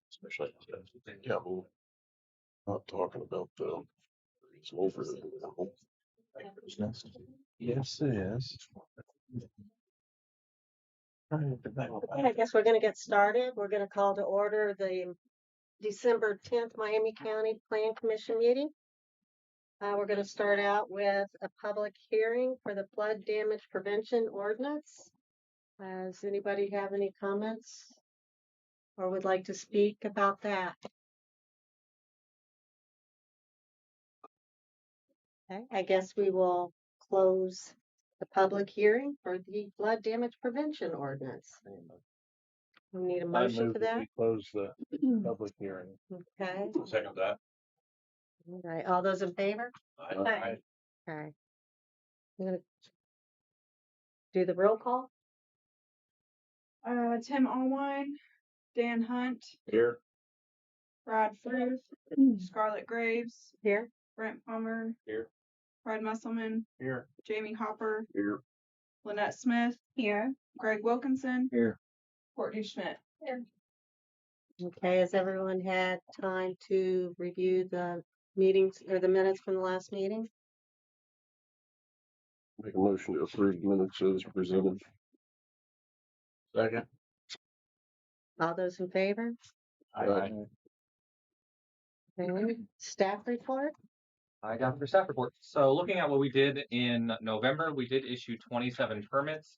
especially. Yeah, well, not talking about the it's over the business. Yes, it is. Okay, I guess we're going to get started. We're going to call to order the December 10th Miami County Plan Commission meeting. We're going to start out with a public hearing for the flood damage prevention ordinance. Does anybody have any comments or would like to speak about that? Okay, I guess we will close the public hearing for the flood damage prevention ordinance. We need a motion for that. We close the public hearing. Okay. Second that. All right. All those in favor? Aye. Okay. I'm gonna do the roll call. Tim Allwine, Dan Hunt, Here. Brad Fruth, Scarlett Graves, Here. Brent Palmer, Here. Fred Musselman, Here. Jamie Hopper, Here. Lynette Smith, here, Greg Wilkinson, Here. Courtney Schmidt. Here. Okay, has everyone had time to review the meetings or the minutes from the last meeting? Make a motion to approve minutes as presented. Second. All those in favor? Aye. Okay. Staff report? I got your staff report. So looking at what we did in November, we did issue 27 permits,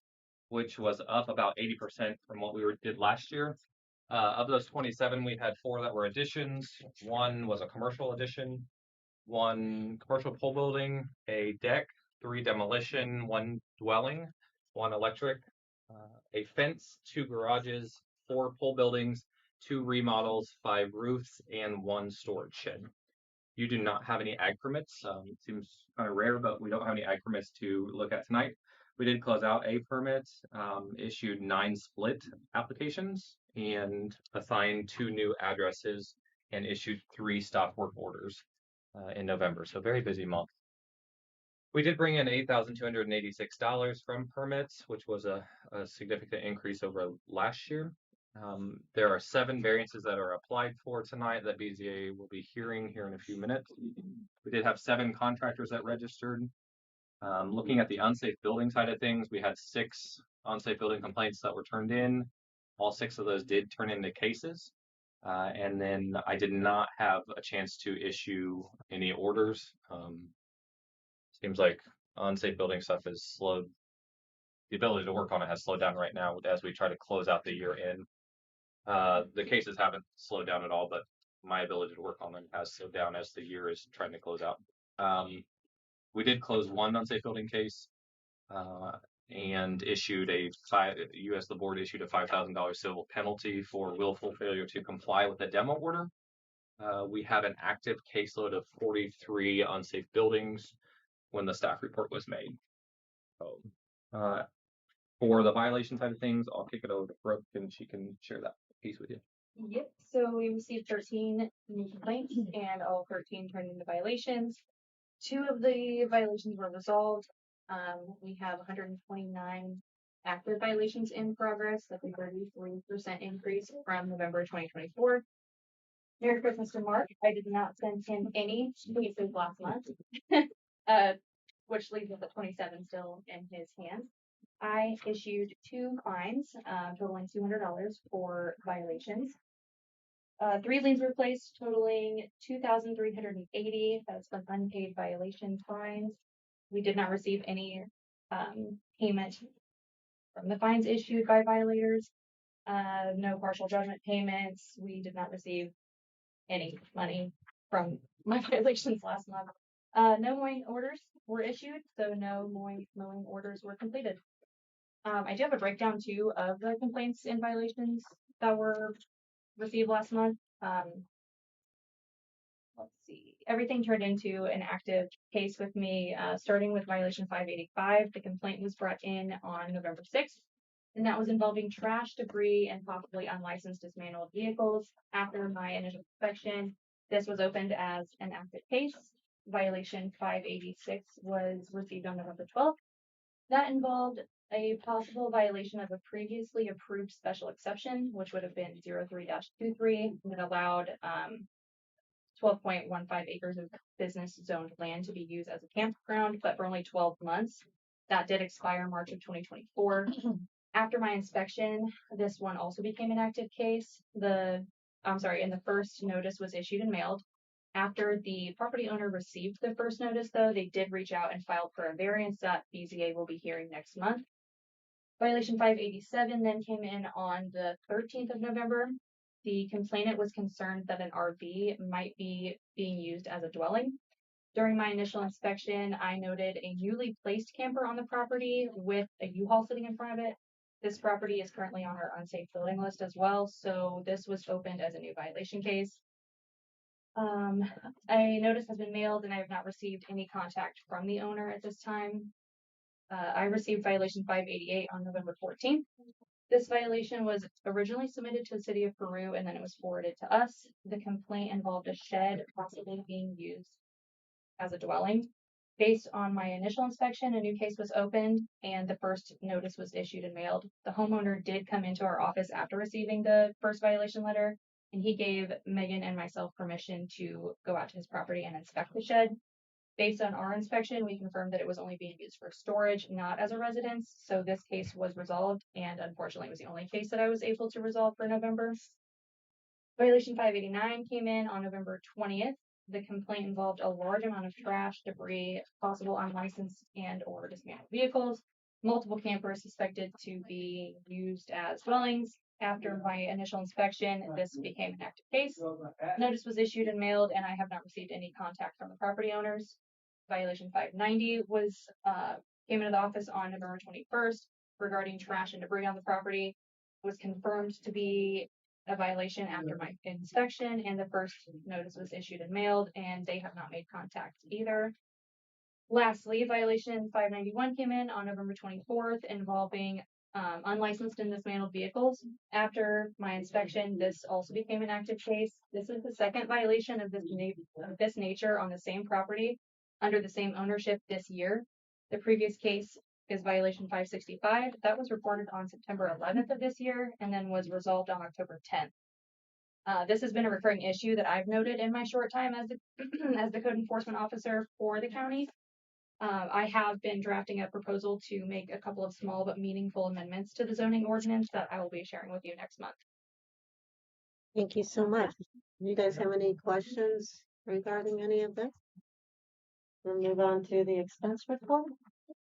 which was up about 80% from what we did last year. Of those 27, we had 4 that were additions. 1 was a commercial addition, 1 commercial pole building, a deck, 3 demolition, 1 dwelling, 1 electric, a fence, 2 garages, 4 pole buildings, 2 remodels, 5 roofs, and 1 storage shed. You do not have any ag permits. It seems kind of rare, but we don't have any ag permits to look at tonight. We did close out a permit, issued 9 split applications, and assigned 2 new addresses, and issued 3 stop work orders in November. So very busy month. We did bring in $8,286 from permits, which was a significant increase over last year. There are 7 variances that are applied for tonight that BZA will be hearing here in a few minutes. We did have 7 contractors that registered. Looking at the unsafe building side of things, we had 6 unsafe building complaints that were turned in. All 6 of those did turn into cases. And then I did not have a chance to issue any orders. Seems like unsafe building stuff is slowed. The ability to work on it has slowed down right now as we try to close out the year in. The cases haven't slowed down at all, but my ability to work on them has slowed down as the year is trying to close out. We did close 1 unsafe building case and issued the board issued a $5,000 civil penalty for willful failure to comply with the demo order. We have an active caseload of 43 unsafe buildings when the staff report was made. So, for the violation side of things, I'll kick it over to Brooke and she can share that piece with you. Yep. So we received 13 new complaints and all 13 turned into violations. 2 of the violations were resolved. We have 129 active violations in progress. That's a 33% increase from November 2024. Merry Christmas to Mark. I did not send him any cases last month, which leaves us at 27 still in his hands. I issued 2 fines, totaling $200 for violations. 3 liens were placed, totaling $2,380. That's from unpaid violation fines. We did not receive any payment from the fines issued by violators. No partial judgment payments. We did not receive any money from my violations last month. No mowing orders were issued, so no mowing orders were completed. I do have a breakdown too of the complaints and violations that were received last month. Let's see. Everything turned into an active case with me, starting with violation 585. The complaint was brought in on November 6th, and that was involving trash, debris, and possibly unlicensed dismantled vehicles. After my initial inspection, this was opened as an active case. Violation 586 was received on November 12th. That involved a possible violation of a previously approved special exception, which would have been 03-23, that allowed 12.15 acres of business zoned land to be used as a campground, but for only 12 months. That did expire March of 2024. After my inspection, this one also became an active case. And the first notice was issued and mailed. After the property owner received the first notice, though, they did reach out and filed for a variance that BZA will be hearing next month. Violation 587 then came in on the 13th of November. The complainant was concerned that an RV might be being used as a dwelling. During my initial inspection, I noted a newly placed camper on the property with a U-Haul sitting in front of it. This property is currently on our unsafe building list as well, so this was opened as a new violation case. A notice has been mailed and I have not received any contact from the owner at this time. I received violation 588 on November 14th. This violation was originally submitted to the city of Peru and then it was forwarded to us. The complaint involved a shed possibly being used as a dwelling. Based on my initial inspection, a new case was opened and the first notice was issued and mailed. The homeowner did come into our office after receiving the first violation letter, and he gave Megan and myself permission to go out to his property and inspect the shed. Based on our inspection, we confirmed that it was only being used for storage, not as a residence. So this case was resolved, and unfortunately was the only case that I was able to resolve for November. Violation 589 came in on November 20th. The complaint involved a large amount of trash, debris, possible unlicensed and or dismantled vehicles, multiple campers suspected to be used as dwellings. After my initial inspection, this became an active case. Notice was issued and mailed, and I have not received any contact from the property owners. Violation 590 came into the office on November 21st regarding trash and debris on the property. It was confirmed to be a violation after my inspection, and the first notice was issued and mailed, and they have not made contact either. Lastly, violation 591 came in on November 24th involving unlicensed and dismantled vehicles. After my inspection, this also became an active case. This is the second violation of this nature on the same property under the same ownership this year. The previous case is violation 565. That was reported on September 11th of this year and then was resolved on October 10th. This has been a recurring issue that I've noted in my short time as the code enforcement officer for the county. I have been drafting a proposal to make a couple of small but meaningful amendments to the zoning ordinance that I will be sharing with you next month. Thank you so much. You guys have any questions regarding any of this? We'll move on to the expense report.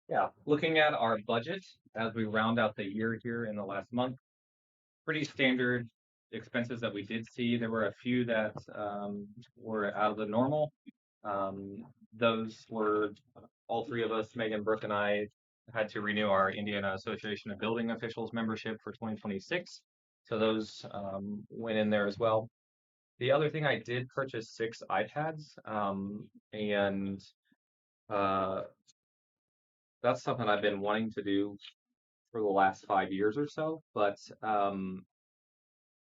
Yeah, looking at our budget as we round out the year here in the last month, pretty standard expenses that we did see. There were a few that were out of the normal. Those were all three of us, Megan, Brooke, and I, had to renew our Indiana Association of Building Officials membership for 2026. So those went in there as well. The other thing, I did purchase 6 iPads, and that's something I've been wanting to do for the last 5 years or so. But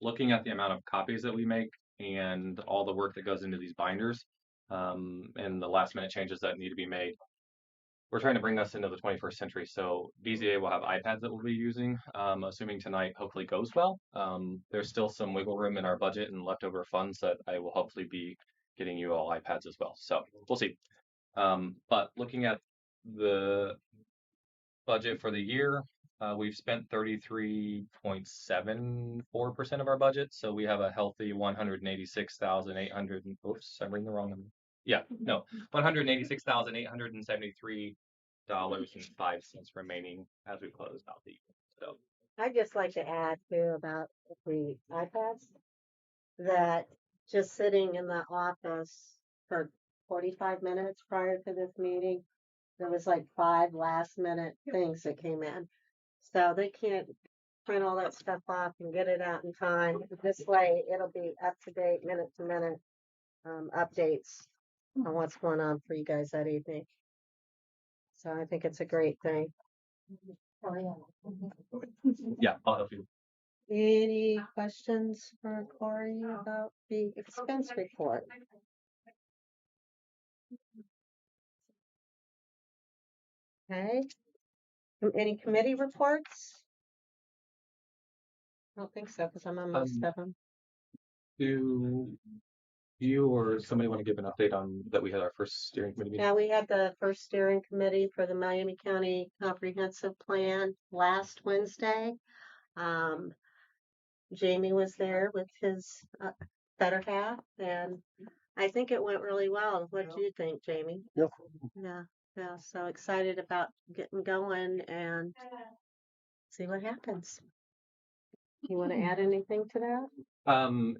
looking at the amount of copies that we make and all the work that goes into these binders, and the last minute changes that need to be made, we're trying to bring us into the 21st century. So BZA will have iPads that we'll be using, assuming tonight hopefully goes well. There's still some wiggle room in our budget and leftover funds that I will hopefully be getting you all iPads as well. So we'll see. But looking at the budget for the year, we've spent 33.74% of our budget. So we have a healthy 186,800. Oops, I'm reading the wrong number. Yeah, no, $186,873.05 remaining as we close out the year. So I'd just like to add too about the iPads that just sitting in the office for 45 minutes prior to this meeting, there was like 5 last minute things that came in. So they can't print all that stuff off and get it out in time. This way it'll be up to date, minute to minute updates on what's going on for you guys that evening. So I think it's a great thing. yeah, I'll help you. Any questions for Corey about the expense report? Okay, Any committee reports? I don't think so, because I'm on most of them. Do you or somebody want to give an update on that we had our first steering committee meeting? Yeah, we had the first steering committee for the Miami County Comprehensive Plan last Wednesday. Jamie was there with his better half, and I think it went really well. What do you think, Jamie? Yep. Yeah, so excited about getting going and see what happens. You want to add anything to that?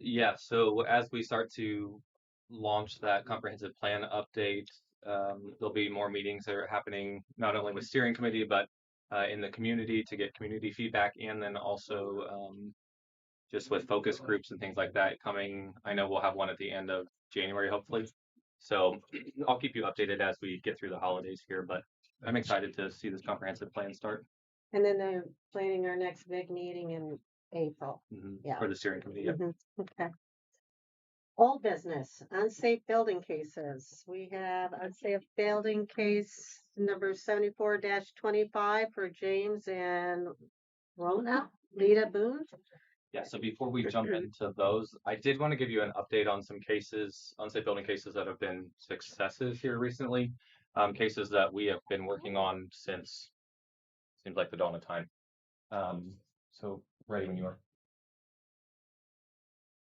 Yeah, so as we start to launch that comprehensive plan update, there'll be more meetings that are happening not only with steering committee, but in the community to get community feedback, and then also just with focus groups and things like that coming. I know we'll have one at the end of January, hopefully. So I'll keep you updated as we get through the holidays here, but I'm excited to see this comprehensive plan start. And then they're planning our next big meeting in April. Yeah. For the steering committee. Yep. Okay. Old business, unsafe building cases. We have unsafe building case number 74-25 for James and Rona, Lita Boone. Yeah, so before we jump into those, I did want to give you an update on some cases, unsafe building cases that have been successes here recently. Cases that we have been working on since seems like the dawn of time. So ready when you are.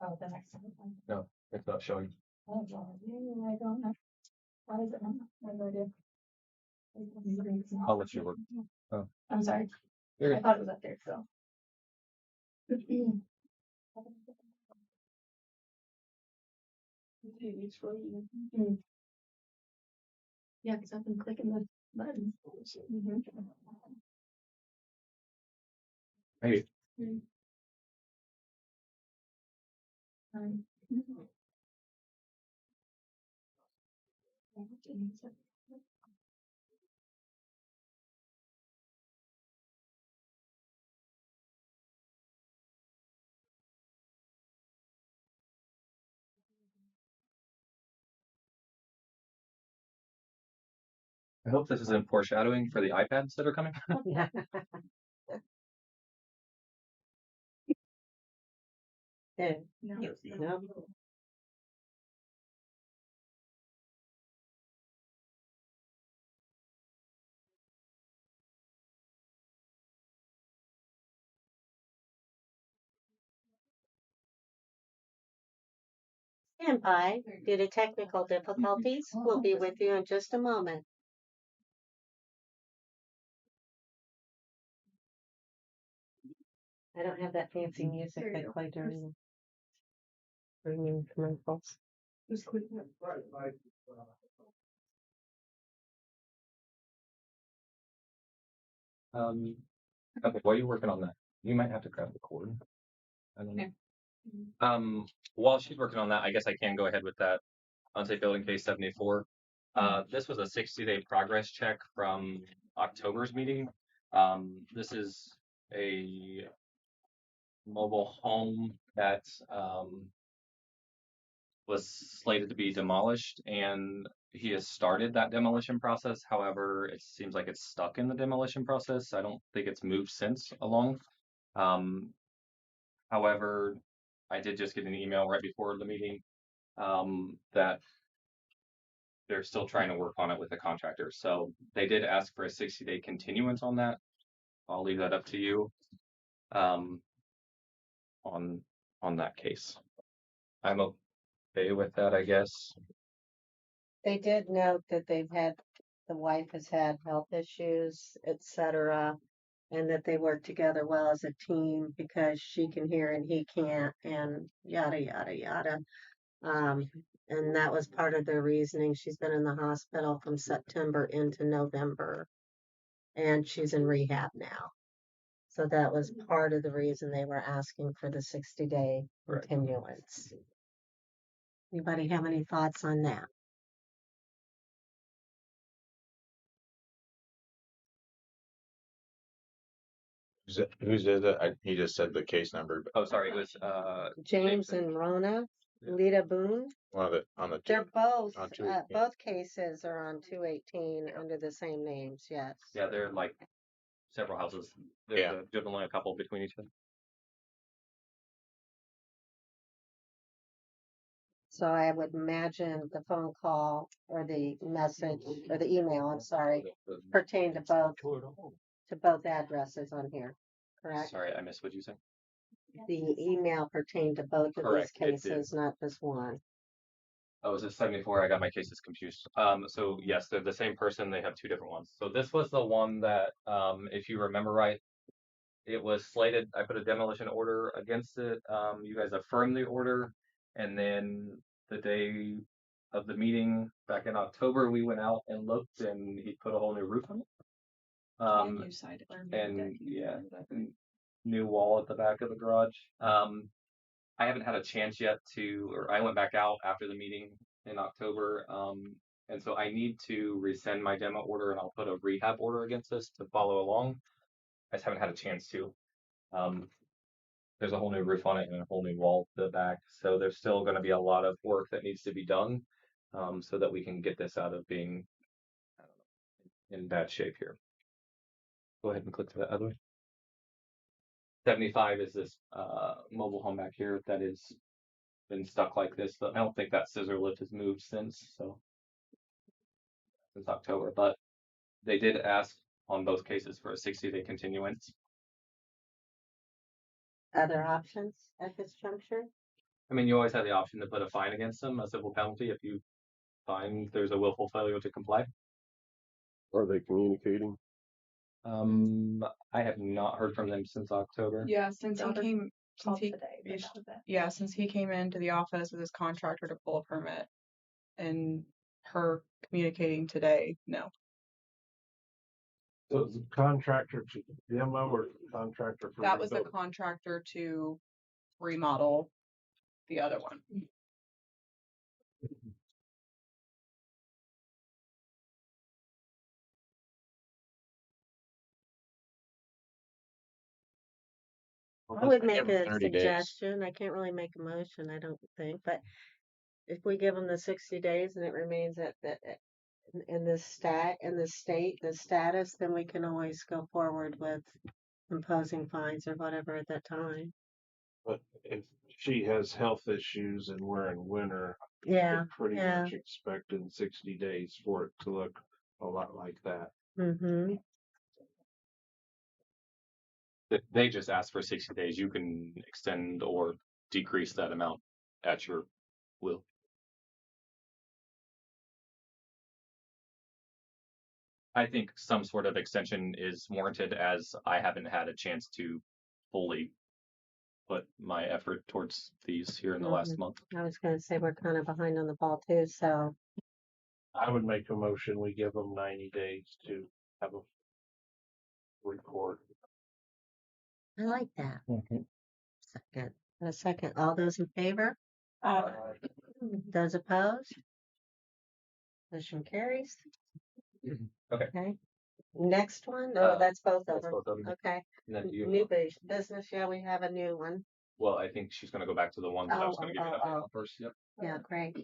Oh, the next one. No, it's not showing. Oh, I don't know. Why is it not? I have no idea. I'll let you work. Oh. I'm sorry. You're I good. thought it was up there, so. Yeah, because I've been clicking the buttons. Maybe. I hope this isn't foreshadowing for the iPads that are coming. No. Stand by due to technical difficulties. We'll be with you in just a moment. I don't have that fancy music they play during commercials. Okay, while you're working on that, you might have to grab the cord. I don't know. While she's working on that, I guess I can go ahead with that unsafe building case 74. This was a 60-day progress check from October's meeting. This is a mobile home that was slated to be demolished, and he has started that demolition process. However, it seems like it's stuck in the demolition process. I don't think it's moved since along. However, I did just get an email right before the meeting that they're still trying to work on it with the contractor. So they did ask for a 60-day continuance on that. I'll leave that up to you on that case. I'm okay with that, I guess. They did note that the wife has had health issues, etc., and that they work together well as a team because she can hear and he can't, and yada yada yada. And that was part of their reasoning. She's been in the hospital from September into November, and she's in rehab now. So that was part of the reason they were asking for the 60-day continuance. Anybody have any thoughts on that? Who's is it? He just said the case number. Oh, sorry, it was James and Rona, Lita Boone. On the They're both on 218. both cases are on 218 under the same names. Yes. Yeah, they're like several houses. There's Yeah. there's only a couple between each other. So I would imagine the phone call or the message or the email, I'm sorry, pertain to both addresses on here, correct? Sorry, I missed what you said. The email pertained to both of these Correct, it did. cases, not just one. Oh, is it 74? I got my cases confused. So yes, they're the same person. They have two different ones. So this was the one that, if you remember right, it was slated. I put a demolition order against it. You guys affirmed the order, and then the day of the meeting back in October, we went out and looked, and he put a whole new roof on it. New side or new And decking, yeah, whatever. and new wall at the back of the garage. I haven't had a chance yet or I went back out after the meeting in October. And so I need to rescind my demo order and I'll put a rehab order against this to follow along. I just haven't had a chance to. There's a whole new roof on it and a whole new wall to the back. So there's still going to be a lot of work that needs to be done, so that we can get this out of being, I don't know, in bad shape here. Go ahead and click to the other. 75 is this mobile home back here that is been stuck like this. But I don't think that scissor lift has moved since October. But they did ask on both cases for a 60-day continuance. Other options at this juncture? I mean, you always have the option to put a fine against them, a civil penalty if you find there's a willful failure to comply. Are they communicating? I have not heard from them since October. Yeah, since he Robert came, since Called he, today, but that was it. yeah, since he came into the office with his contractor to pull a permit, and her communicating today, no. So it's a contractor to demo or contractor for That was the rebuilding? contractor to remodel the other one. I would make a suggestion. I can't really make a motion, I don't think, but if we give them the 60 days and it remains at the in the the status, then we can always go forward with imposing fines or whatever at that time. But if she has health issues and we're in winter, Yeah, we're pretty yeah. much expecting 60 days for it to look a lot like that. Mm-hmm. They just asked for 60 days. You can extend or decrease that amount at your will. I think some sort of extension is warranted, as I haven't had a chance to fully put my effort towards these here in the last month. I was gonna say we're kind of behind on the ball too, so I would make a motion, we give them 90 days to have a report. I like that. Second. A second. All those in favor? Those opposed? Motion carries. Okay. Next one? No, that's both of That's them. both of them. Okay. And then you, New business, yeah, we have a new one. well, I think she's going to go back to the one that I was going to give you an update on first. Yep. Yeah, great.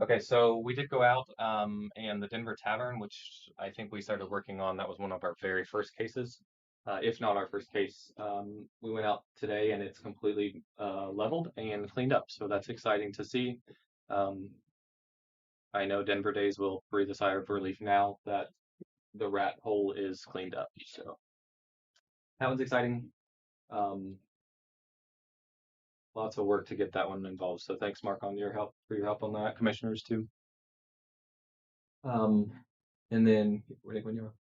Okay, so we did go out, and the Denver Tavern, which I think we started working on, that was one of our very first cases, if not our first case. We went out today and it's completely leveled and cleaned up, so that's exciting to see. I know Denver Days will breathe a sigh of relief now that the rat hole is cleaned up, so that was exciting. Lots of work to get that one involved. So thanks, Mark, for your help on that. Commissioners too. And then when you're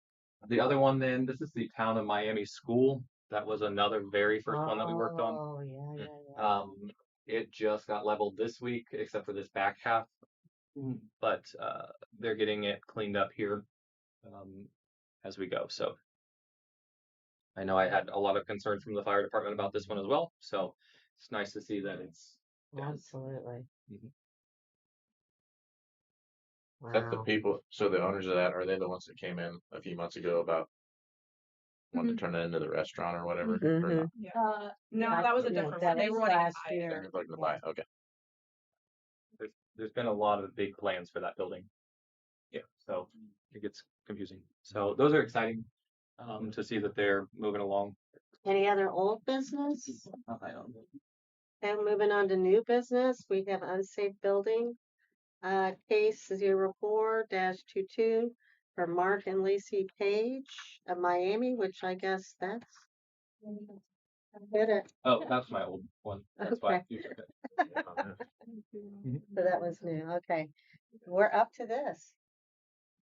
the other one, then this is the Town of Miami School. That was another very first one that we worked on. Oh, yeah. It just got leveled this week, except for this back half. But they're getting it cleaned up here as we go. So I know I had a lot of concerns from the fire department about this one as well. So it's nice to see that it's done. Absolutely. Is that the Wow. people, so the owners of that, are they the ones that came in a few months ago about wanting to turn it into the restaurant or whatever? Or not? No, Yeah, that was a yeah, different that one. They was were wanting to last buy it. year. They're looking to buy it. Okay. There's been a lot of big plans for that building. Yeah. So it gets confusing. So those are exciting to see that they're moving along. Any other old business? Not my own. And moving on to new business, we have unsafe building. Case 04-22 for Mark and Lacey Page of Miami, which I guess that's did it. Oh, that's my old one. That's why Okay. you took it. So that was new. Okay. We're up to this.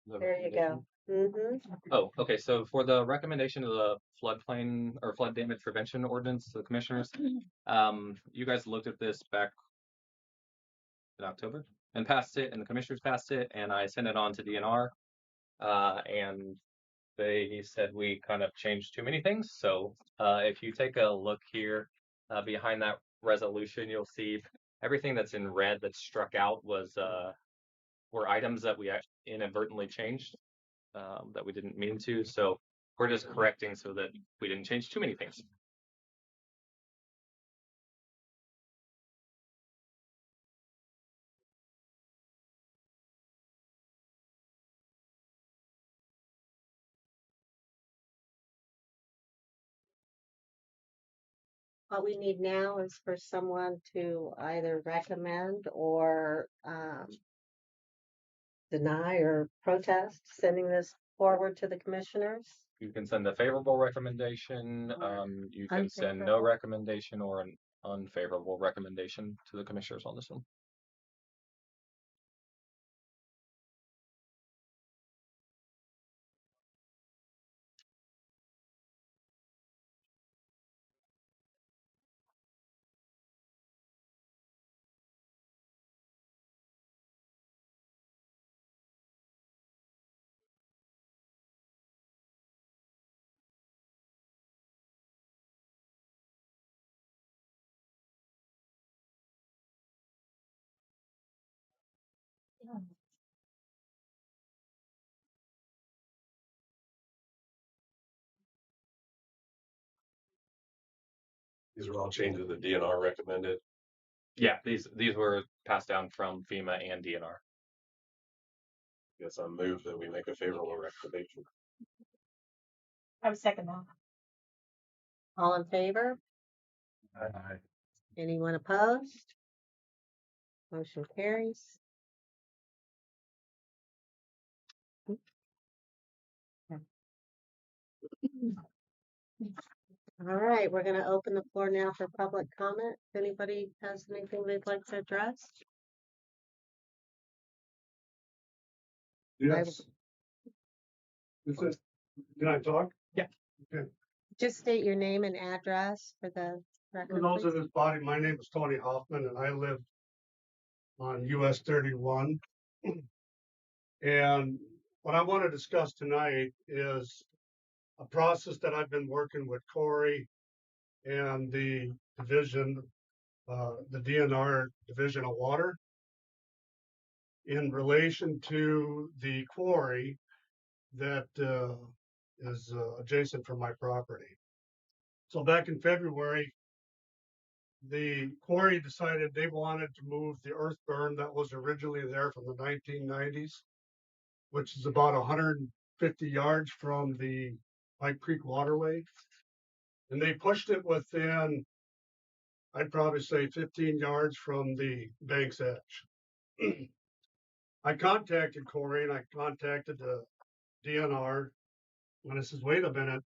There you go. Mm-hmm. Oh, okay. So for the recommendation of the floodplain or flood damage prevention ordinance, the commissioners, you guys looked at this back in October and passed it, and the commissioners passed it, and I sent it on to DNR, and they said we kind of changed too many things. So if you take a look here behind that resolution, you'll see everything that's in red that's struck out were items that we inadvertently changed that we didn't mean to. So we're just correcting so that we didn't change too many things. What we need now is for someone to either recommend or deny or protest sending this forward to the commissioners. You can send a favorable recommendation. You can send no Unfavorable. recommendation or an unfavorable recommendation to the commissioners on this one. These are all changes the DNR recommended. Yeah, these were passed down from FEMA and DNR. Guess I move that we make a favorable recommendation. I would second that. All in favor? Aye. Anyone opposed? Motion carries. All right, we're going to open the floor now for public comment. If anybody has anything they'd like to address? Yes. Is it, can I talk? Yeah. Okay. Just state your name and address for the record, For those please. in this body, my name is Tony Hoffman and I live on US 31. And what I want to discuss tonight is a process that I've been working with Corey and the division, the DNR Division of Water in relation to the quarry that is adjacent from my property. So back in February, the quarry decided they wanted to move the earth berm that was originally there from the 1990s, which is about 150 yards from the Pike Creek waterway. And they pushed it within, I'd probably say 15 yards from the bank's edge. I contacted Corey and I contacted the DNR and I says, wait a minute,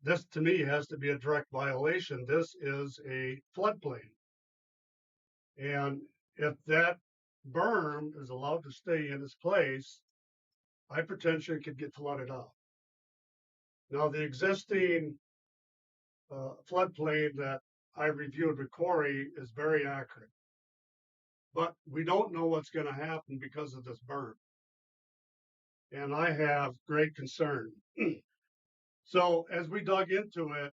this to me has to be a direct violation. This is a floodplain. And if that berm is allowed to stay in its place, I potentially could get flooded out. Now, the existing floodplain that I reviewed with Corey is very accurate, but we don't know what's going to happen because of this berm. And I have great concern. So as we dug into it,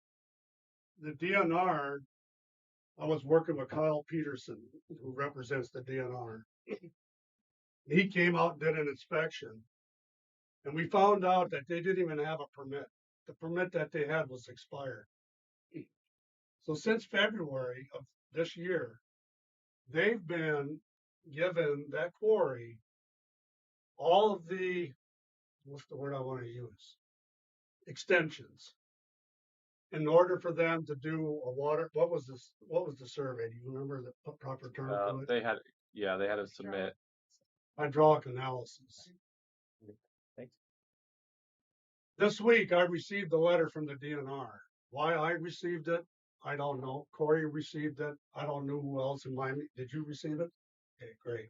the DNR, I was working with Kyle Peterson, who represents the DNR. He came out and did an inspection. And we found out that they didn't even have a permit. The permit that they had was expired. So since February of this year, they've been given that quarry all of the, what's the word I want to use? Extensions. In order for them to do a water, what was the survey? Do you remember the proper term for it? They had to submit. Hydraulic analysis. Thanks. This week, I received a letter from the DNR. Why I received it, I don't know. Corey received it. I don't know who else in Miami. Did you receive it? Okay, great.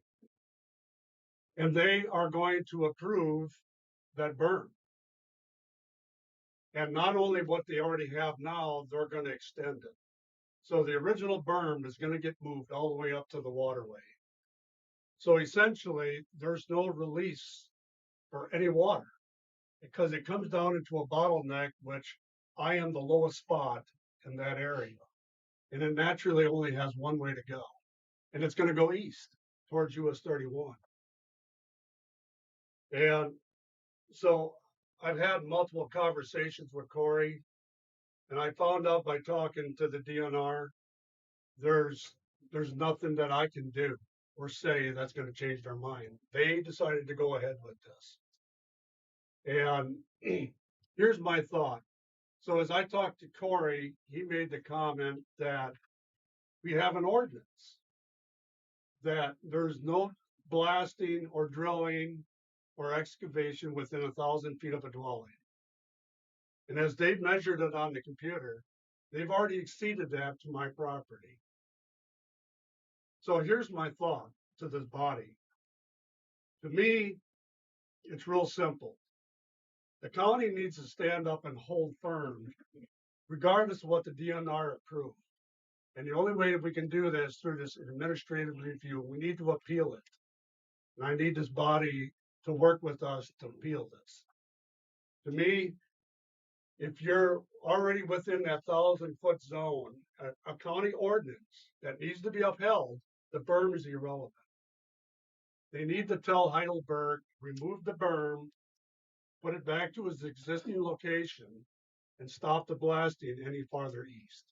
And they are going to approve that berm. And not only what they already have now, they're going to extend it. So the original berm is going to get moved all the way up to the waterway. So essentially, there's no release for any water because it comes down into a bottleneck, which I am the lowest spot in that area. And it naturally only has one way to go. And it's going to go east towards US 31. And so I've had multiple conversations with Corey, and I found out by talking to the DNR, there's nothing that I can do or say that's going to change their mind. They decided to go ahead with this. And here's my thought. So as I talked to Corey, he made the comment that we have an ordinance that there's no blasting or drilling or excavation within 1,000 feet of a dwelling. And as they've measured it on the computer, they've already exceeded that to my property. So here's my thought to this body. To me, it's real simple. The county needs to stand up and hold firm, regardless of what the DNR approved. And the only way that we can do this through this administrative review, we need to appeal it. And I need this body to work with us to appeal this. To me, if you're already within that 1,000-foot zone, a county ordinance that needs to be upheld, the berm is irrelevant. They need to tell Heidelberg, remove the berm, put it back to its existing location, and stop the blasting any farther east.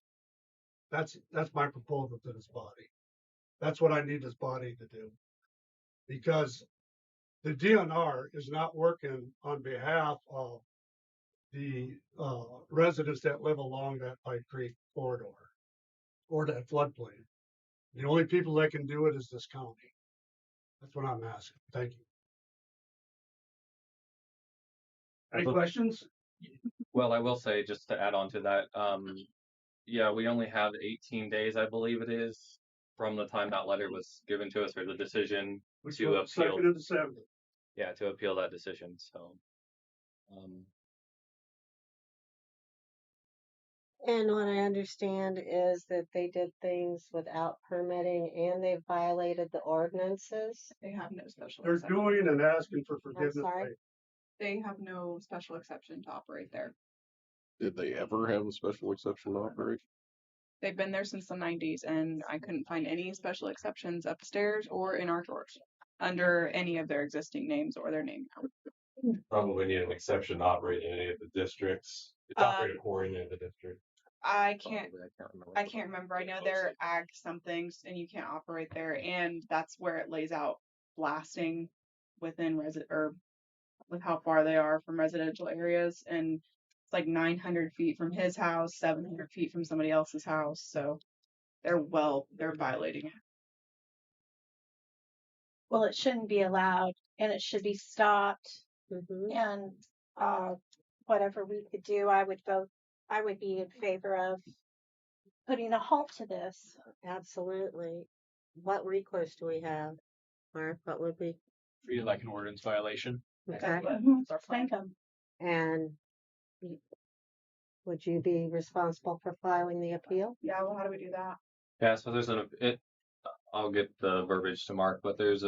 That's my proposal to this body. That's what I need this body to do. Because the DNR is not working on behalf of the residents that live along that Pike Creek corridor or that floodplain. The only people that can do it is this county. That's what I'm asking. Thank you. Any questions? Well, I will say, just to add on to that, yeah, we only have 18 days, I believe it is, from the time that letter was given to us or the decision Which to was appeal. 2nd of December. Yeah, to appeal that decision. So, And what I understand is that they did things without permitting and they violated the ordinances. They have no special They're exception. doing and asking for forgiveness. sorry? Right? They have no special exception to operate there. Did they ever have a special exception to operate? They've been there since the 90s, and I couldn't find any special exceptions upstairs or in our drawers under any of their existing names or their name now. Probably need an exception to operate in any of the districts. It's operated according to the district. I can't remember. I know they're ag somethings and you can't operate there, and that's where it lays out blasting within or with how far they are from residential areas, and it's like 900 feet from his house, 700 feet from somebody else's house. So they're violating it. Well, it shouldn't be allowed and it should be stopped. Mhm. And whatever we could do, I would be in favor of putting a halt to this. Absolutely. What recourse do we have? Mark, what would be? Treat it like an ordinance violation. Okay. That's our plan. Thank them. And would you be responsible for filing the appeal? Yeah, well, how do we do that? yeah, so there's I'll get the verbiage to Mark, but there's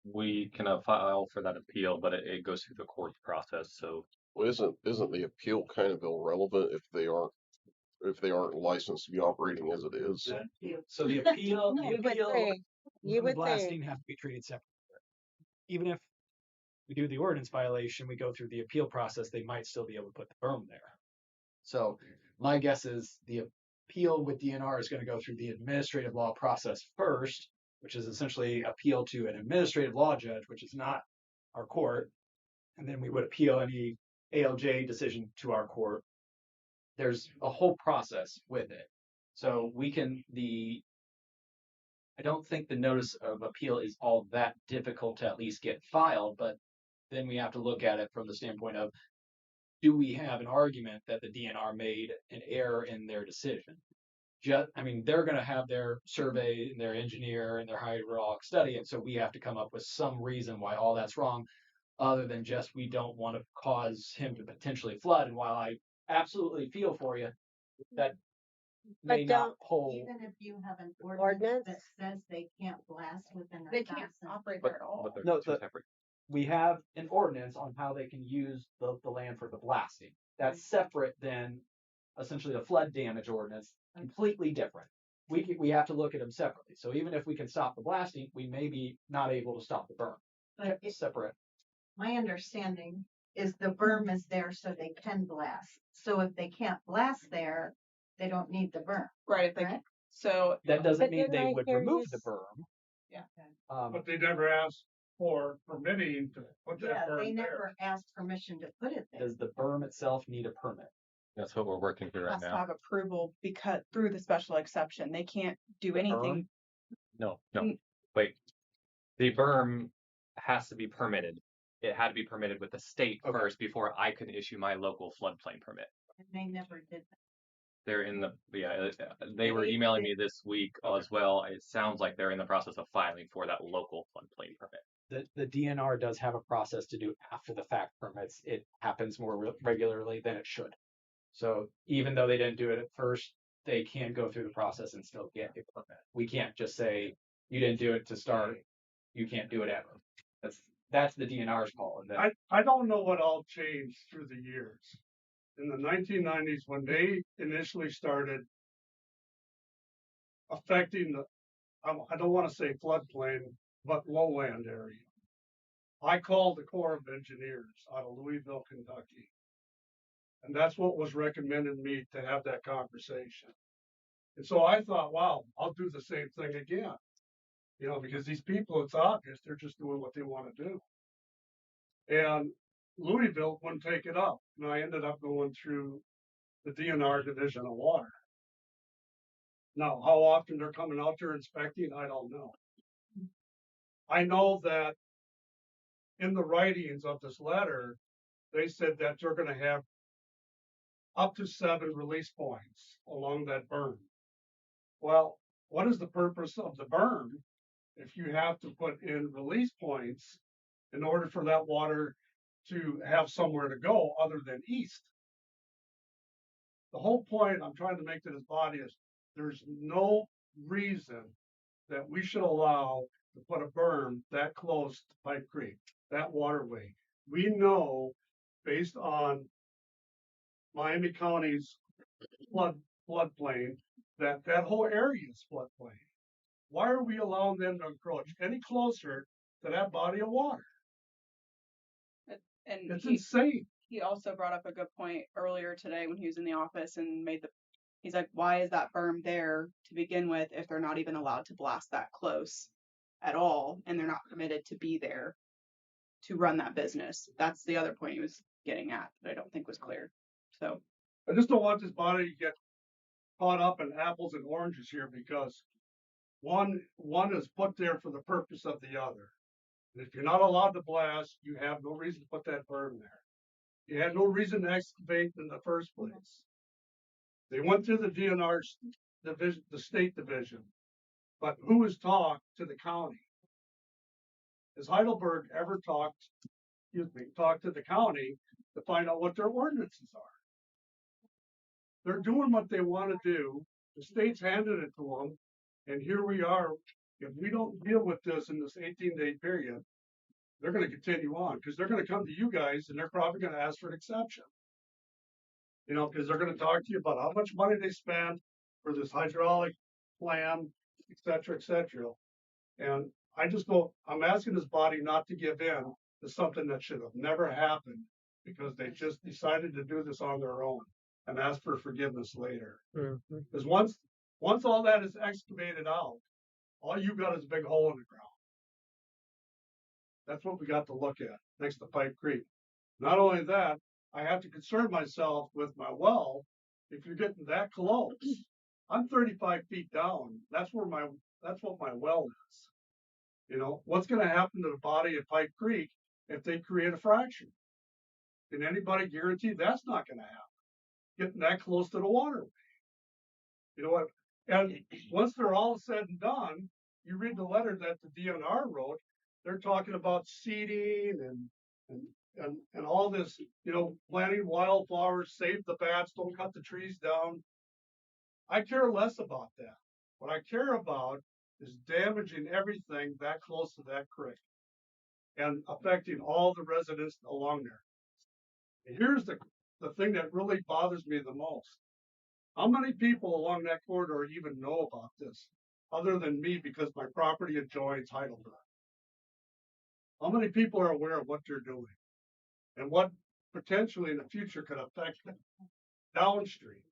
we can file for that appeal, but it goes through the court process. So Well, isn't the appeal kind of irrelevant if they aren't licensed to be operating as it is? So the appeal, No, the You would appeal think. You and the would blasting think. have to be treated separately. Even if we do the ordinance violation, we go through the appeal process, they might still be able to put the berm there. So my guess is the appeal with DNR is going to go through the administrative law process first, which is essentially appeal to an administrative law judge, which is not our court. And then we would appeal any ALJ decision to our court. There's a whole process with it. So I don't think the notice of appeal is all that difficult to at least get filed, but then we have to look at it from the standpoint of, do we have an argument that the DNR made an error in their decision? They're going to have their survey and their engineer and their hydraulic study, and so we have to come up with some reason why all that's wrong, other than just we don't want to cause him to potentially flood. And while I absolutely feel for you, that may not hold. Even if you have an Ordinance? that says they can't blast within They 1,000. can't operate there at all. But they're No, two separate. We have an ordinance on how they can use the land for the blasting. That's separate than essentially the flood damage ordinance, completely different. We have to look at them separately. So even if we can stop the blasting, we may be not able to stop the burn. But Separate. my understanding is the berm is there so they can blast. So if they can't blast there, they don't need the berm. Right. If they Correct? so That doesn't But mean didn't they I would hear remove you the berm. Yeah. But they never asked for permitting to put Yeah, that berm they there. never asked permission to put it there. Does the berm itself need a permit? That's what we're working through right has to now. have approval because through the special exception, they can't do anything. No. Mm. Wait. The berm has to be permitted. It had to be permitted with the state Okay. first before I could issue my local floodplain permit. And they never did that. They're in the they were emailing me this week as well. It sounds like they're in the process of filing for that local floodplain permit. The DNR does have a process to do after the fact permits. It happens more regularly than it should. So even though they didn't do it at first, they can go through the process and still get a permit. We can't just say you didn't do it to start, you can't do it ever. That's the DNR's call. And then, I don't know what all changed through the years. In the 1990s, when they initially started affecting I don't want to say floodplain, but lowland area, I called the Corps of Engineers out of Louisville, Kentucky. And that's what was recommended me to have that conversation. And so I thought, wow, I'll do the same thing again. Because these people, it's obvious, they're just doing what they want to do. And Louisville wouldn't take it up. And I ended up going through the DNR Division of Water. Now, how often they're coming out there inspecting, I don't know. I know that in the writings of this letter, they said that they're going to have up to 7 release points along that berm. Well, what is the purpose of the berm if you have to put in release points in order for that water to have somewhere to go other than east? The whole point I'm trying to make to this body is there's no reason that we should allow to put a berm that close to Pipe Creek, that waterway. We know, based on Miami County's floodplain, that whole area is floodplain. Why are we allowing them to encroach any closer to that body of water? And It's insane. he also brought up a good point earlier today when he was in the office and he's like, why is that berm there to begin with if they're not even allowed to blast that close at all and they're not permitted to be there to run that business? That's the other point he was getting at that I don't think was clear. So I just don't want this body to get caught up in apples and oranges here, because one is put there for the purpose of the other. And if you're not allowed to blast, you have no reason to put that berm there. You had no reason to excavate in the first place. They went through the DNR division, the state division, but who has talked to the county? Has Heidelberg ever talked to the county to find out what their ordinances are? They're doing what they want to do. The state's handed it to them, and here we are. If we don't deal with this in this 18-day period, they're going to continue on, because they're going to come to you guys and they're probably going to ask for an exception. Because they're going to talk to you about how much money they spend for this hydraulic plan, et cetera, et cetera. And I'm asking this body not to give in to something that should have never happened, because they just decided to do this on their own and ask for forgiveness later. Because once all that is excavated out, all you got is a big hole in the ground. That's what we got to look at next to Pipe Creek. Not only that, I have to concern myself with my well. If you're getting that close, I'm 35 feet down. That's what my well is. You know, what's going to happen to the body of Pipe Creek if they create a fracture? Can anybody guarantee that's not going to happen? Getting that close to the waterway. You know what? And once they're all said and done, you read the letter that the DNR wrote. They're talking about seeding and all this, you know, planting wildflowers, save the bats, don't cut the trees down. I care less about that. What I care about is damaging everything that close to that creek and affecting all the residents along there. And here's the thing that really bothers me the most. How many people along that corridor even know about this, other than me, because my property adjoins Heidelberg? How many people are aware of what they're doing and what potentially in the future could affect them downstream?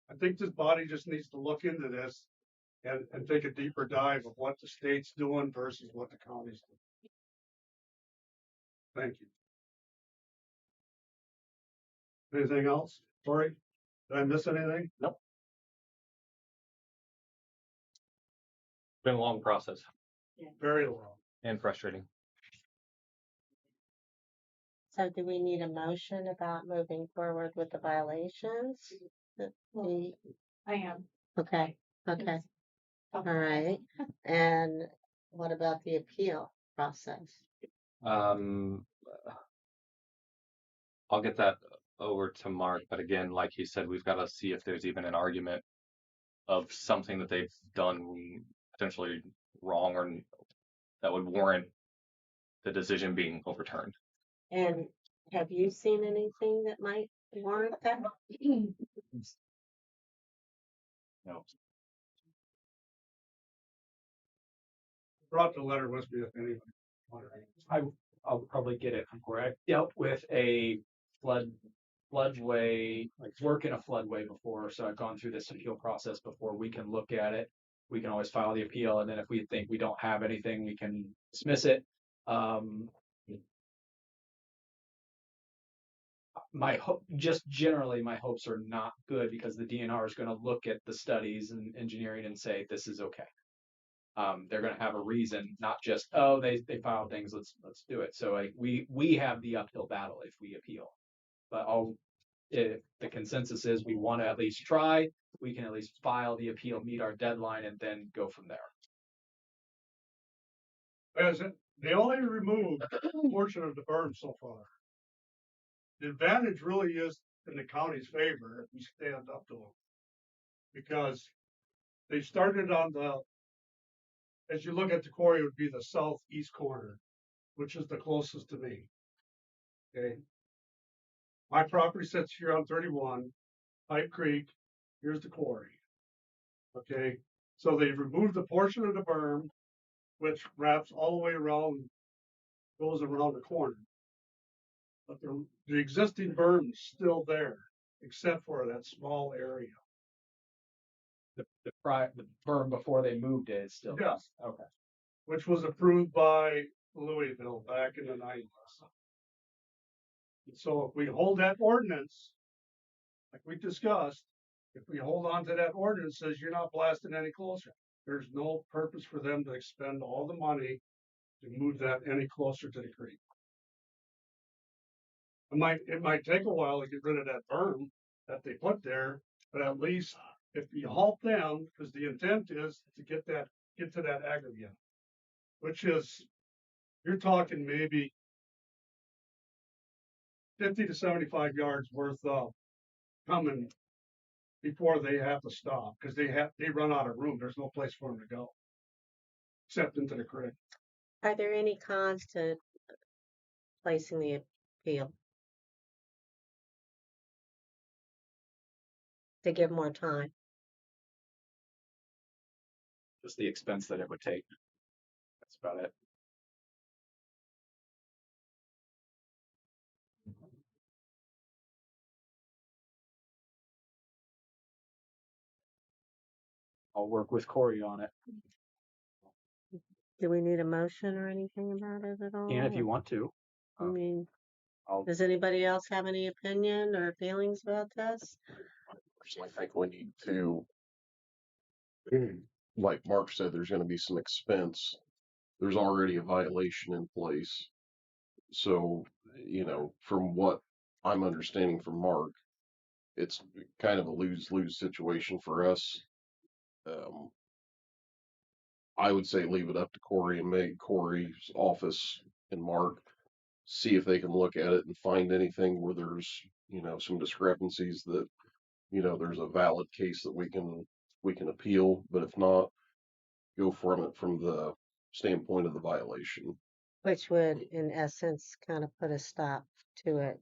I think this body just needs to look into this and take a deeper dive of what the state's doing versus what the county's doing. Thank you. Anything else? Sorry, did I miss anything? Nope. Been a long process Very long. and frustrating. So do we need a motion about moving forward with the violations? I am. Okay, okay, all right. And what about the appeal process? I'll get that over to Mark, but again, like he said, we've got to see if there's even an argument of something that they've done potentially wrong or that would warrant the decision being overturned. And have you seen anything that might warrant that? No. Brought the letter with me if anybody. I'll probably get it from where I dealt with a floodway, like work in a floodway before. So I've gone through this appeal process before. We can look at it. We can always file the appeal. And then if we think we don't have anything, we can dismiss it. Just generally, my hopes are not good because the DNR is going to look at the studies and engineering and say, this is okay. They're going to have a reason, not just, oh, they filed things. Let's do it. So we have the uphill battle if we appeal, but if the consensus is we want to at least try, we can at least file the appeal, meet our deadline, and then go from there. They only removed a portion of the berm so far. The advantage really is in the county's favor if we stand up to them, because they started on as you look at the quarry, it would be the southeast corner, which is the closest to me. Okay. My property sits here on 31, Pipe Creek. Here's the quarry. Okay. So they've removed a portion of the berm, which wraps all the way around, goes around the corner. But the existing berm is still there, except for that small area. The berm before they moved it is still there. Yes. Okay. Which was approved by Louisville back in the 90s. And so if we hold that ordinance, like we discussed, if we hold on to that ordinance, says you're not blasting any closer, there's no purpose for them to expend all the money to move that any closer to the creek. It might take a while to get rid of that berm that they put there, but at least if you halt them, because the intent is to get to that aggregate, which is, you're talking maybe 50 to 75 yards worth of coming before they have to stop, because they run out of room. There's no place for them to go except into the creek. Are there any cons to placing the appeal? To give more time? Just the expense that it would take. That's about it. I'll work with Corey on it. Do we need a motion or anything about it at all? And if you want to, I mean, I'll does anybody else have any opinion or feelings about this? Personally, I think we need to, like Mark said, there's going to be some expense. There's already a violation in place. So, from what I'm understanding from Mark, it's kind of a lose-lose situation for us. I would say leave it up to Corey and make Corey's office and Mark see if they can look at it and find anything where there's, some discrepancies that, there's a valid case that we can appeal, but if not, go from it from the standpoint of the violation. Which would, in essence, kind of put a stop to it,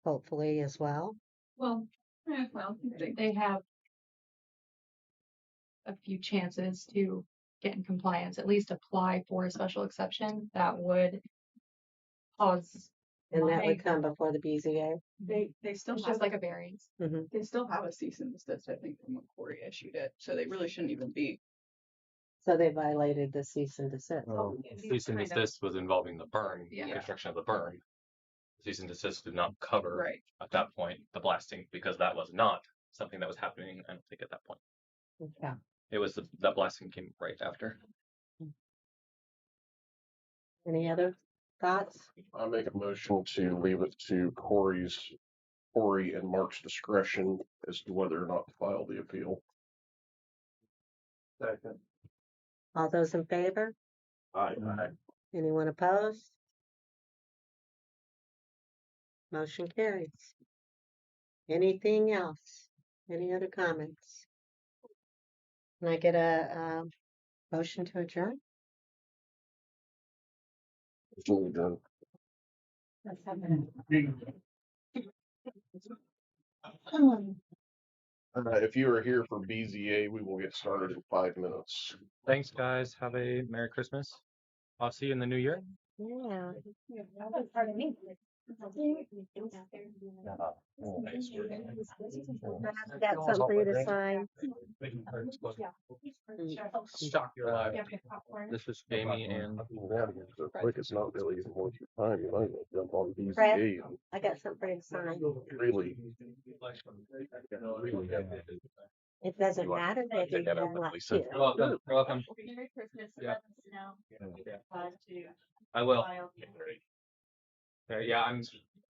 hopefully, as well. Well, they have a few chances to get in compliance, at least apply for a special exception that would cause. And that would come before the BZA. They still It's have just like a variance. they still have a cease and desist, I think, from when Corey issued it. So they really shouldn't even be. So they violated the cease and desist. Cease and desist was involving the burn, Yeah. construction of the burn. Cease and desist did not cover Right. at that point the blasting because that was not something that was happening. I don't think at that point. Okay. It was the blasting came right after. Any other thoughts? I make a motion to leave it to Corey and Mark's discretion as to whether or not to file the appeal. Second. All those in favor? Aye. Anyone opposed? Motion carries. Anything else? Any other comments? Can I get a motion to adjourn? Fully done. If you are here for BZA, we will get started in 5 minutes. Thanks, guys. Have a Merry Christmas. I'll see you in the new year. Yeah. I got something for you to sign. Shock your life. This is Jamie and So quick, it's not really even worth your time. You might as well jump on Fred? BZA and I got something for you to sign. really. It doesn't matter if you that don't up, like Lisa. to. You're welcome. You're welcome. Merry Christmas. Yeah. Let us know. I will. Yeah,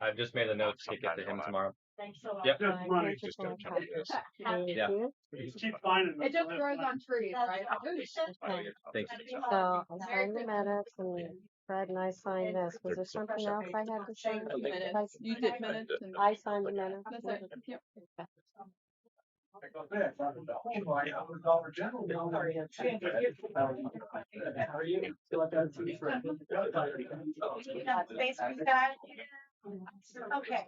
I've just made a note to get to him tomorrow. Thanks so much. Yep. Thank Just you. don't tell me this. Yeah. Keep finding It just grows on trees, right? Okay. Thanks. So I signed the minutes and Fred and I signed this. Was there something else I had to sign? Minutes. You did minutes. And I signed the minutes. that's it. Yep. Space for that. Okay.